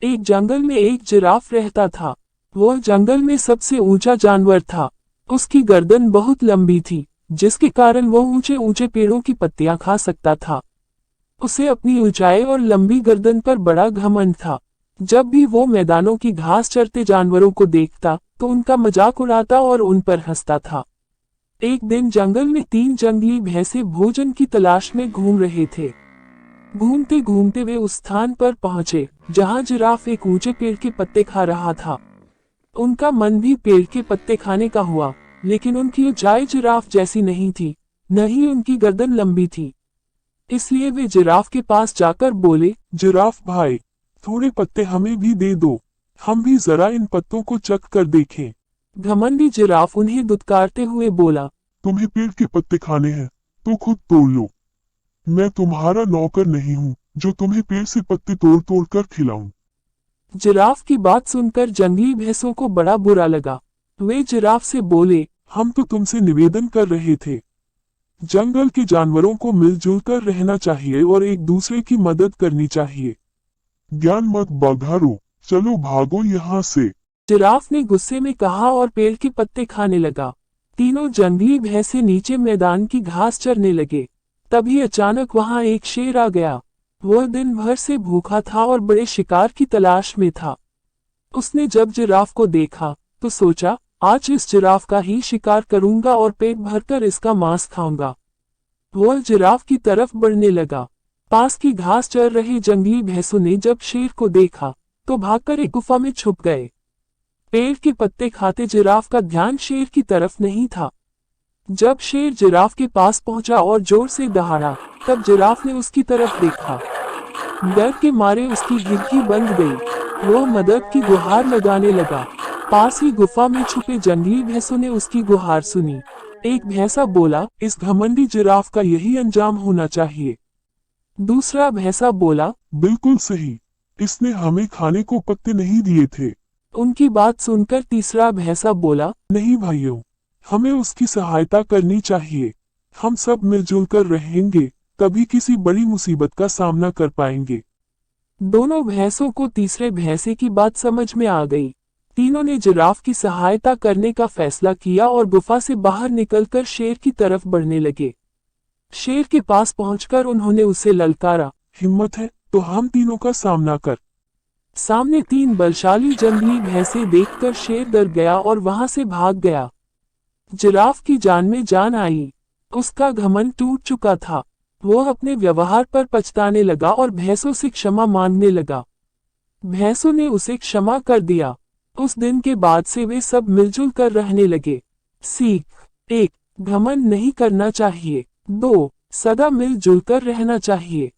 एक जंगल में एक जिराफ रहता था। वह जंगल में सबसे ऊंचा जानवर था। उसकी गर्दन बहुत लंबी थी, जिसके कारण वह ऊंचे ऊंचे पेड़ों की पत्तियां खा सकता था। उसे अपनी ऊंचाई और लंबी गर्दन पर बड़ा घमंड था। जब भी वो मैदानों की घास चरते जानवरों को देखता, तो उनका मजाक उड़ाता और उन पर हंसता था। एक दिन जंगल में 3 जंगली भैंसे भोजन की तलाश में घूम रहे थे। घूमते घूमते वे उस स्थान पर पहुंचे जहां जिराफ एक ऊंचे पेड़ के पत्ते खा रहा था। उनका मन भी पेड़ के पत्ते खाने का हुआ, लेकिन उनकी ऊंचाई जिराफ जैसी नहीं थी, न ही उनकी गर्दन लंबी थी। इसलिए वे जिराफ के पास जाकर बोले, जिराफ भाई, थोड़े पत्ते हमें भी दे दो। हम भी जरा इन पत्तों को चख कर देखें। घमंडी जिराफ उन्हें दुत्कारते हुए बोला, तुम्हें पेड़ के पत्ते खाने हैं तो खुद तोड़ लो। मैं तुम्हारा नौकर नहीं हूँ जो तुम्हें पेड़ से पत्ते तोड़ तोड़ कर खिलाऊं। जिराफ की बात सुनकर जंगली भैंसों को बड़ा बुरा लगा। वे जिराफ से बोले, हम तो तुमसे निवेदन कर रहे थे। जंगल के जानवरों को मिलजुल कर रहना चाहिए और एक दूसरे की मदद करनी चाहिए। ज्ञान मत बघारो, चलो भागो यहाँ से। जिराफ ने गुस्से में कहा और पेड़ के पत्ते खाने लगा। तीनों जंगली भैंसे नीचे मैदान की घास चरने लगे। तभी अचानक वहां एक शेर आ गया। वह दिन भर से भूखा था और बड़े शिकार की तलाश में था। उसने जब जिराफ को देखा तो सोचा, आज इस जिराफ का ही शिकार करूंगा और पेट भरकर इसका मांस खाऊंगा। वह जिराफ की तरफ बढ़ने लगा। पास की घास चर रहे जंगली भैंसों ने जब शेर को देखा तो भागकर एक गुफा में छुप गए। पेड़ के पत्ते खाते जिराफ का ध्यान शेर की तरफ नहीं था। जब शेर जिराफ के पास पहुंचा और जोर से दहाड़ा, तब जिराफ ने उसकी तरफ देखा। डर के मारे उसकी गिरकी बंद गई। वो मदद की गुहार लगाने लगा। पास ही गुफा में छुपे जंगली भैंसों ने उसकी गुहार सुनी। एक भैंसा बोला, इस घमंडी जिराफ का यही अंजाम होना चाहिए। दूसरा भैंसा बोला, बिल्कुल सही, इसने हमें खाने को पत्ते नहीं दिए थे। उनकी बात सुनकर तीसरा भैंसा बोला, नहीं भाइयों, हमें उसकी सहायता करनी चाहिए। हम सब मिलजुल कर रहेंगे, तभी किसी बड़ी मुसीबत का सामना कर पाएंगे। दोनों भैंसों को तीसरे भैंसे की बात समझ में आ गई। तीनों ने जिराफ की सहायता करने का फैसला किया और गुफा से बाहर निकलकर शेर की तरफ बढ़ने लगे। शेर के पास पहुंचकर उन्होंने उसे ललकारा, हिम्मत है तो हम तीनों का सामना कर। सामने 3 बलशाली जंगली भैंसे देखकर शेर डर गया और वहां से भाग गया। जिराफ की जान में जान आई। उसका घमंड टूट चुका था। वह अपने व्यवहार पर पछताने लगा और भैंसों से क्षमा मांगने लगा। भैंसों ने उसे क्षमा कर दिया। उस दिन के बाद से वे सब मिलजुल कर रहने लगे। सीख 1, घमंड नहीं करना चाहिए। 2, सदा मिलजुल कर रहना चाहिए।